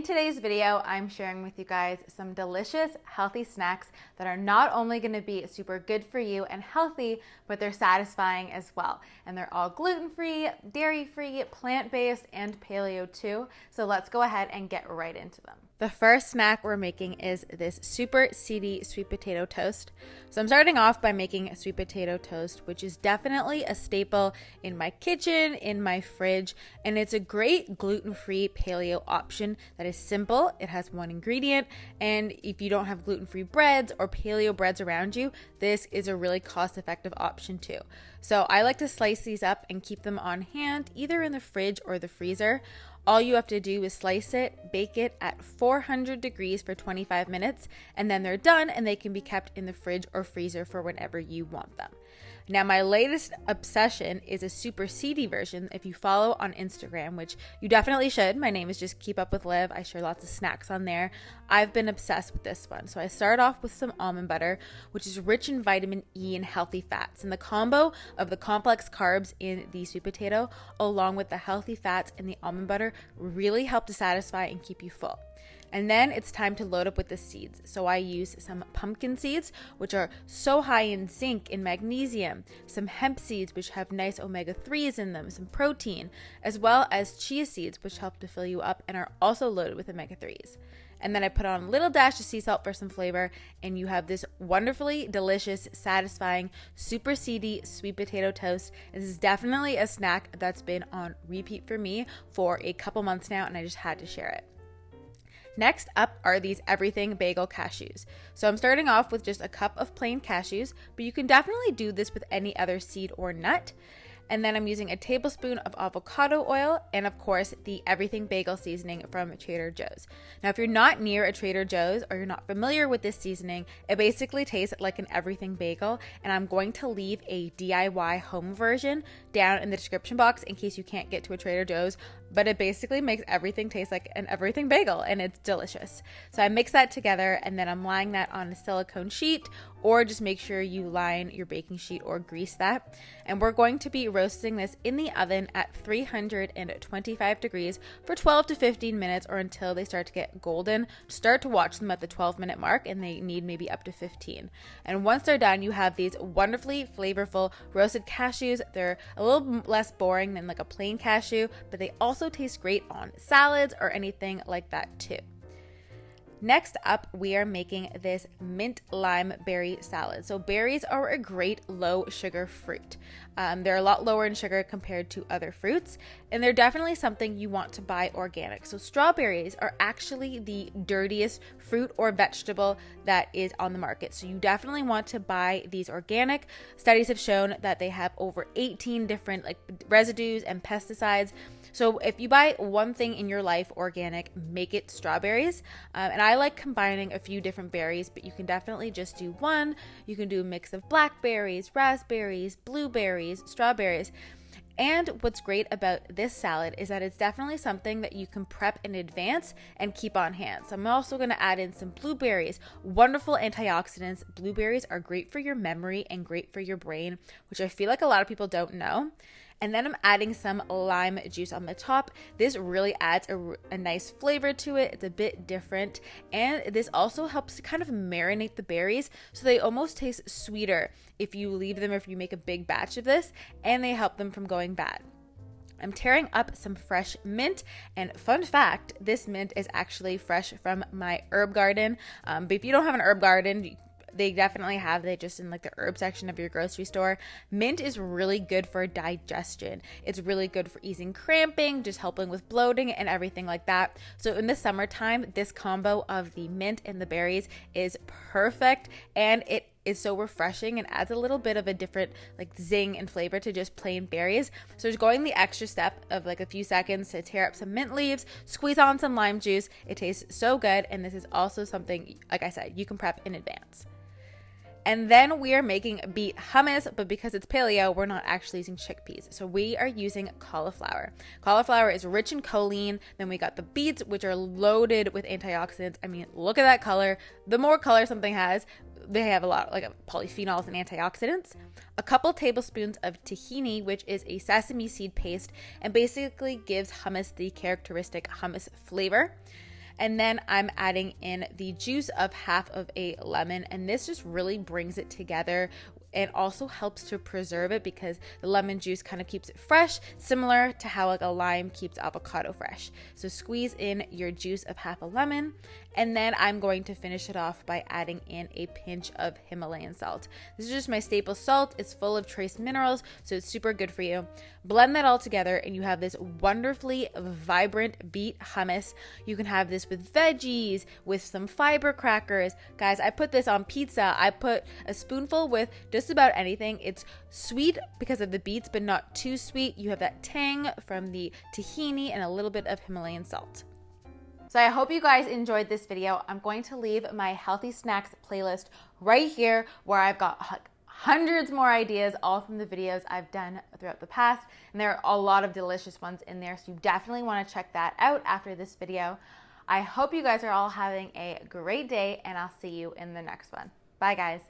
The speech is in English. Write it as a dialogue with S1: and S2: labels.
S1: today's video, I'm sharing with you guys some delicious, healthy snacks that are not only going to be super good for you and healthy, but they're satisfying as well. And they're all gluten-free, dairy-free, plant-based, and paleo too. So let's go ahead and get right into them. The first snack we're making is this super seedy sweet potato toast. So I'm starting off by making a sweet potato toast, which is definitely a staple in my kitchen, in my fridge, and it's a great gluten-free paleo option that is simple. It has one ingredient, and if you don't have gluten-free breads or paleo breads around you, this is a really cost-effective option too. So I like to slice these up and keep them on hand, either in the fridge or the freezer. All you have to do is slice it, bake it at 400 degrees for 25 minutes, and then they're done and they can be kept in the fridge or freezer for whenever you want them. Now, my latest obsession is a super seedy version. If you follow on Instagram, which you definitely should, my name is just keepupwithliv. I share lots of snacks on there. I've been obsessed with this one. So I start off with some almond butter, which is rich in vitamin E and healthy fats. And the combo of the complex carbs in the sweet potato, along with the healthy fats in the almond butter, really help to satisfy and keep you full. And then it's time to load up with the seeds. So I use some pumpkin seeds, which are so high in zinc and magnesium, some hemp seeds, which have nice omega-3s in them, some protein, as well as chia seeds, which help to fill you up and are also loaded with omega-3s. And then I put on a little dash of sea salt for some flavor, and you have this wonderfully delicious, satisfying, super seedy sweet potato toast. This is definitely a snack that's been on repeat for me for a couple months now, and I just had to share it. Next up are these Everything Bagel cashews. So I'm starting off with just a cup of plain cashews, but you can definitely do this with any other seed or nut. And then I'm using a tablespoon of avocado oil and, of course, the Everything Bagel seasoning from Trader Joe's. Now, if you're not near a Trader Joe's or you're not familiar with this seasoning, it basically tastes like an Everything Bagel, and I'm going to leave a DIY home version down in the description box in case you can't get to a Trader Joe's, but it basically makes everything taste like an Everything Bagel, and it's delicious. So I mix that together, and then I'm laying that on a silicone sheet, or just make sure you line your baking sheet or grease that. And we're going to be roasting this in the oven at 325 degrees for 12 to 15 minutes, or until they start to get golden. Start to watch them at the 12-minute mark, and they need maybe up to 15. And once they're done, you have these wonderfully flavorful roasted cashews. They're a little less boring than like a plain cashew, but they also taste great on salads or anything like that too. Next up, we are making this mint lime berry salad. So berries are a great low sugar fruit. They're a lot lower in sugar compared to other fruits, and they're definitely something you want to buy organic. So strawberries are actually the dirtiest fruit or vegetable that is on the market. So you definitely want to buy these organic. Studies have shown that they have over 18 different residues and pesticides. So if you buy one thing in your life organic, make it strawberries. And I like combining a few different berries, but you can definitely just do one. You can do a mix of blackberries, raspberries, blueberries, strawberries. And what's great about this salad is that it's definitely something that you can prep in advance and keep on hand. So I'm also going to add in some blueberries, wonderful antioxidants. Blueberries are great for your memory and great for your brain, which I feel like a lot of people don't know. And then I'm adding some lime juice on the top. This really adds a nice flavor to it. It's a bit different. And this also helps to kind of marinate the berries so they almost taste sweeter if you leave them or if you make a big batch of this, and they help them from going bad. I'm tearing up some fresh mint, and fun fact, this mint is actually fresh from my herb garden. But if you don't have an herb garden, they definitely have it just in like the herb section of your grocery store. Mint is really good for digestion. It's really good for easing cramping, just helping with bloating and everything like that. So in the summertime, this combo of the mint and the berries is perfect, and it is so refreshing and adds a little bit of a different zing and flavor to just plain berries. So just going the extra step of a few seconds to tear up some mint leaves, squeeze on some lime juice. It tastes so good, and this is also something, like I said, you can prep in advance. And then we are making beet hummus, but because it's paleo, we're not actually using chickpeas. So we are using cauliflower. Cauliflower is rich in choline. Then we got the beets, which are loaded with antioxidants. I mean, look at that color. The more color something has, they have a lot of polyphenols and antioxidants. A couple tablespoons of tahini, which is a sesame seed paste, and basically gives hummus the characteristic hummus flavor. And then I'm adding in the juice of half of a lemon, and this just really brings it together. It also helps to preserve it because the lemon juice kind of keeps it fresh, similar to how like a lime keeps avocado fresh. So squeeze in your juice of half a lemon, and then I'm going to finish it off by adding in a pinch of Himalayan salt. This is just my staple salt. It's full of trace minerals, so it's super good for you. Blend that all together and you have this wonderfully vibrant beet hummus. You can have this with veggies, with some fiber crackers. Guys, I put this on pizza. I put a spoonful with just about anything. It's sweet because of the beets, but not too sweet. You have that tang from the tahini and a little bit of Himalayan salt. So I hope you guys enjoyed this video. I'm going to leave my healthy snacks playlist right here where I've got hundreds more ideas, all from the videos I've done throughout the past. And there are a lot of delicious ones in there, so you definitely want to check that out after this video. I hope you guys are all having a great day, and I'll see you in the next one. Bye, guys.